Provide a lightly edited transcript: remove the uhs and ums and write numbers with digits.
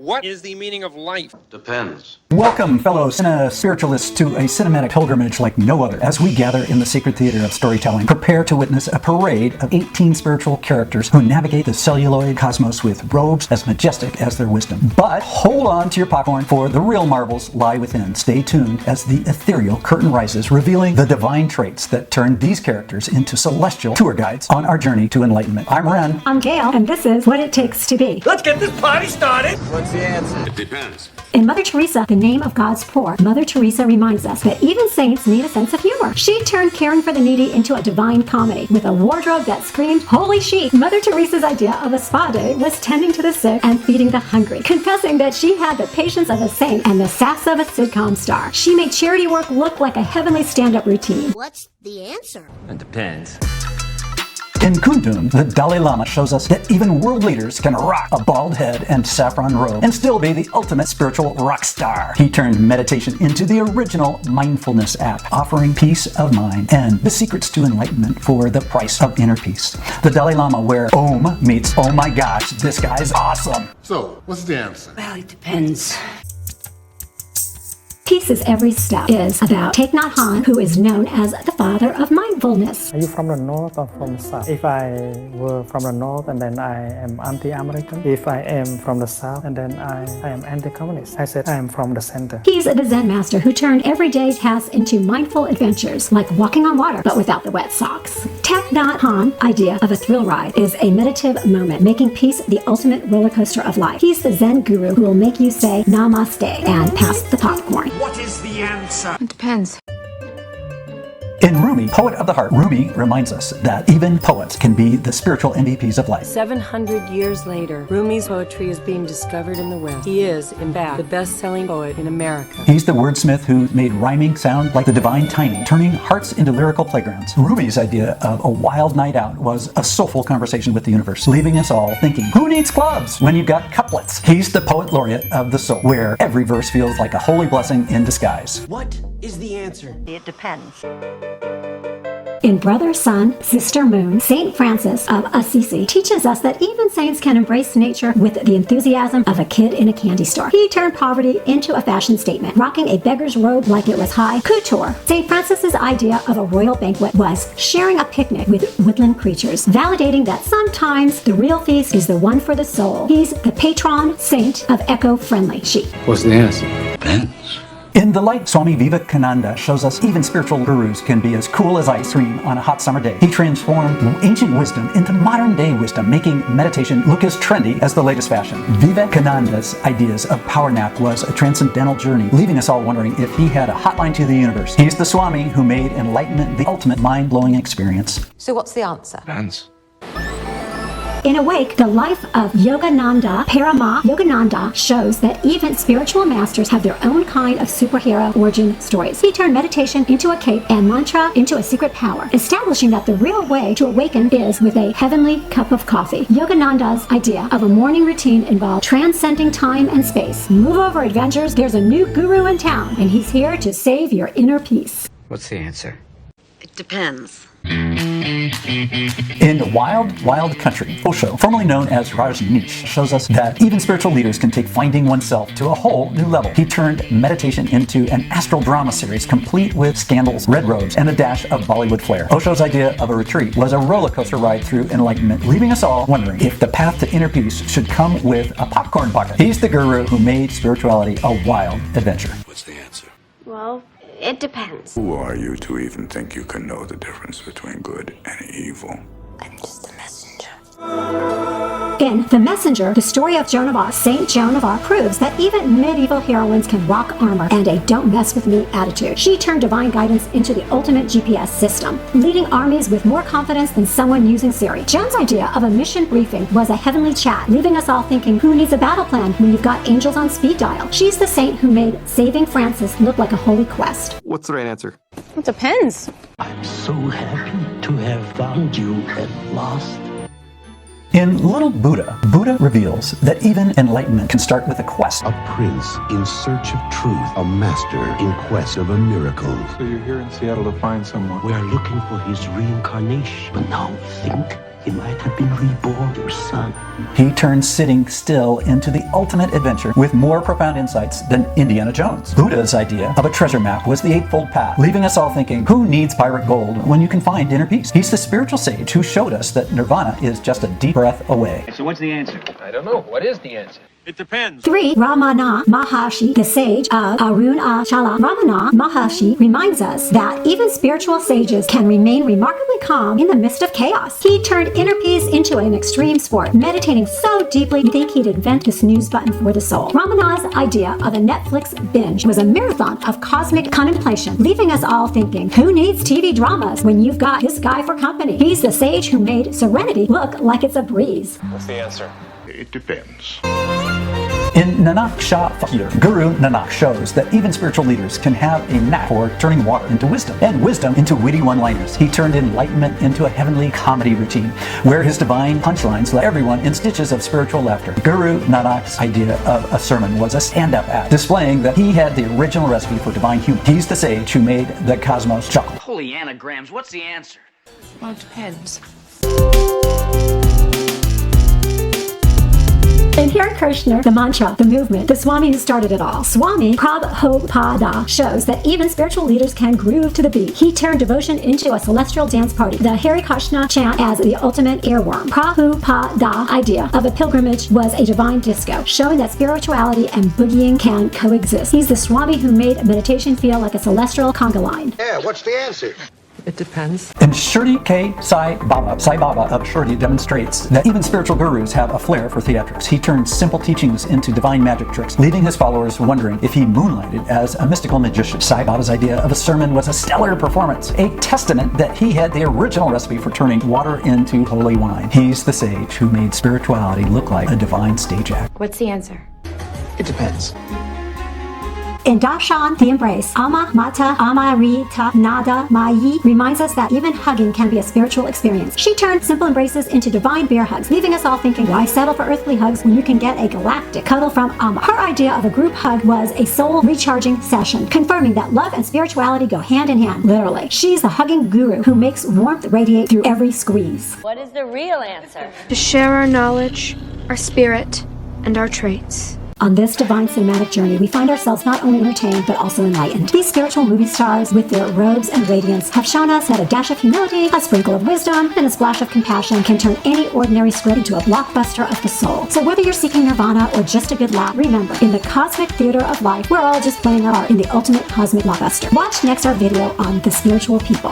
What is the meaning of life? Depends. Welcome, fellow spiritualists, to a cinematic pilgrimage like no other. As we gather in the sacred theater of storytelling, prepare to witness a parade of 18 spiritual characters who navigate the celluloid cosmos with robes as majestic as their wisdom. But hold on to your popcorn, for the real marvels lie within. Stay tuned as the ethereal curtain rises, revealing the divine traits that turn these characters into celestial tour guides on our journey to enlightenment. I'm Ren. I'm Gail, and this is What It Takes to Be. Let's get this party started! What's the answer? It depends. In Mother Teresa, the name of God's poor, Mother Teresa reminds us that even saints need a sense of humor. She turned caring for the needy into a divine comedy with a wardrobe that screamed, "Holy sheep!" Mother Teresa's idea of a spa day was tending to the sick and feeding the hungry, confessing that she had the patience of a saint and the sass of a sitcom star. She made charity work look like a heavenly stand-up routine. What's the answer? It depends. In Kundun, the Dalai Lama shows us that even world leaders can rock a bald head and saffron robe and still be the ultimate spiritual rock star. He turned meditation into the original mindfulness app, offering peace of mind and the secrets to enlightenment for the price of inner peace. The Dalai Lama, where Om meets oh my gosh, this guy's awesome. So, what's the answer? Well, it depends. Peace is every step is about Thich Nhat, who is known as the father of mindfulness. Are you from the north or from the south? If I were from the north, and then I am anti-American. If I am from the south, and then I am anti-communist. I said I am from the center. He's the Zen master who turned everyday tasks into mindful adventures, like walking on water, but without the wet socks. Thich Nhat Hanh's idea of a thrill ride is a meditative moment, making peace the ultimate roller coaster of life. He's the Zen guru who will make you say namaste and pass the popcorn. What is the answer? It depends. In Rumi, Poet of the Heart, Rumi reminds us that even poets can be the spiritual MVPs of life. 700 years later, Rumi's poetry is being discovered in the West. He is, in fact, the best-selling poet in America. He's the wordsmith who made rhyming sound like the divine timing, turning hearts into lyrical playgrounds. Rumi's idea of a wild night out was a soulful conversation with the universe, leaving us all thinking, who needs clubs when you've got couplets? He's the poet laureate of the soul, where every verse feels like a holy blessing in disguise. What is the answer? It depends. In Brother, Sun, Sister, Moon, Saint Francis of Assisi teaches us that even saints can embrace nature with the enthusiasm of a kid in a candy store. He turned poverty into a fashion statement, rocking a beggar's robe like it was high couture. Saint Francis's idea of a royal banquet was sharing a picnic with woodland creatures, validating that sometimes the real feast is the one for the soul. He's the patron saint of eco-friendly sheep. What's the answer? Depends. In the light, Swami Vivekananda shows us even spiritual gurus can be as cool as ice cream on a hot summer day. He transformed ancient wisdom into modern day wisdom, making meditation look as trendy as the latest fashion. Vivekananda's ideas of power nap was a transcendental journey, leaving us all wondering if he had a hotline to the universe. He's the Swami who made enlightenment the ultimate mind-blowing experience. So what's the answer? Depends. In Awake, the life of Yogananda, Yogananda shows that even spiritual masters have their own kind of superhero origin stories. He turned meditation into a cape and mantra into a secret power, establishing that the real way to awaken is with a heavenly cup of coffee. Yogananda's idea of a morning routine involved transcending time and space. Move over, adventures. There's a new guru in town, and he's here to save your inner peace. What's the answer? It depends. In Wild, Wild Country, Osho, formerly known as Rajneesh, shows us that even spiritual leaders can take finding oneself to a whole new level. He turned meditation into an astral drama series complete with scandals, red robes, and a dash of Bollywood flair. Osho's idea of a retreat was a roller coaster ride through enlightenment, leaving us all wondering if the path to inner peace should come with a popcorn bucket. He's the guru who made spirituality a wild adventure. What's the answer? Well, it depends. Who are you to even think you can know the difference between good and evil? I'm just a messenger. In The Messenger, the story of Joan of Arc, Saint Joan of Arc proves that even medieval heroines can rock armor and a don't mess with me attitude. She turned divine guidance into the ultimate GPS system, leading armies with more confidence than someone using Siri. Joan's idea of a mission briefing was a heavenly chat, leaving us all thinking, who needs a battle plan when you've got angels on speed dial? She's the saint who made saving Francis look like a holy quest. What's the right answer? It depends. I'm so happy to have found you at last. In Little Buddha, Buddha reveals that even enlightenment can start with a quest. A prince in search of truth, a master in quest of a miracle. So you're here in Seattle to find someone. We're looking for his reincarnation, but now think he might have been reborn, your son. He turns sitting still into the ultimate adventure with more profound insights than Indiana Jones. Buddha's idea of a treasure map was the Eightfold Path, leaving us all thinking, who needs pirate gold when you can find inner peace? He's the spiritual sage who showed us that nirvana is just a deep breath away. So what's the answer? I don't know. What is the answer? It depends. 3. Ramana Maharshi, the sage of Arunachala. Ramana Maharshi reminds us that even spiritual sages can remain remarkably calm in the midst of chaos. He turned inner peace into an extreme sport, meditating so deeply you'd think he'd invent the snooze button for the soul. Ramana's idea of a Netflix binge was a marathon of cosmic contemplation, leaving us all thinking, who needs TV dramas when you've got this guy for company? He's the sage who made serenity look like it's a breeze. What's the answer? It depends. In Nanak Shah Fakir, Guru Nanak shows that even spiritual leaders can have a knack for turning water into wisdom, and wisdom into witty one-liners. He turned enlightenment into a heavenly comedy routine, where his divine punchlines left everyone in stitches of spiritual laughter. Guru Nanak's idea of a sermon was a stand-up act, displaying that he had the original recipe for divine humor. He's the sage who made the cosmos chuckle. Holy anagrams, what's the answer? Well, it depends. In Hare Krishna, the mantra, the movement, the Swami who started it all, Swami Prabhupada shows that even spiritual leaders can groove to the beat. He turned devotion into a celestial dance party, the Hare Krishna chant as the ultimate earworm. Prabhupada's idea of a pilgrimage was a divine disco, showing that spirituality and boogieing can coexist. He's the Swami who made meditation feel like a celestial conga line. Yeah, what's the answer? It depends. And Shirdi K. Sai Baba of Shirdi demonstrates that even spiritual gurus have a flair for theatrics. He turns simple teachings into divine magic tricks, leaving his followers wondering if he moonlighted as a mystical magician. Sai Baba's idea of a sermon was a stellar performance, a testament that he had the original recipe for turning water into holy wine. He's the sage who made spirituality look like a divine stage act. What's the answer? It depends. In Darshan, the embrace, Ama Mata Amarita Nada Mayi reminds us that even hugging can be a spiritual experience. She turned simple embraces into divine bear hugs, leaving us all thinking, why settle for earthly hugs when you can get a galactic cuddle from Ama? Her idea of a group hug was a soul recharging session, confirming that love and spirituality go hand in hand, literally. She's the hugging guru who makes warmth radiate through every squeeze. What is the real answer? To share our knowledge, our spirit, and our traits. On this divine cinematic journey, we find ourselves not only entertained, but also enlightened. These spiritual movie stars, with their robes and radiance, have shown us that a dash of humility, a sprinkle of wisdom, and a splash of compassion can turn any ordinary script into a blockbuster of the soul. So whether you're seeking nirvana or just a good laugh, remember, in the cosmic theater of life, we're all just playing our part in the ultimate cosmic blockbuster. Watch next our video on the spiritual people.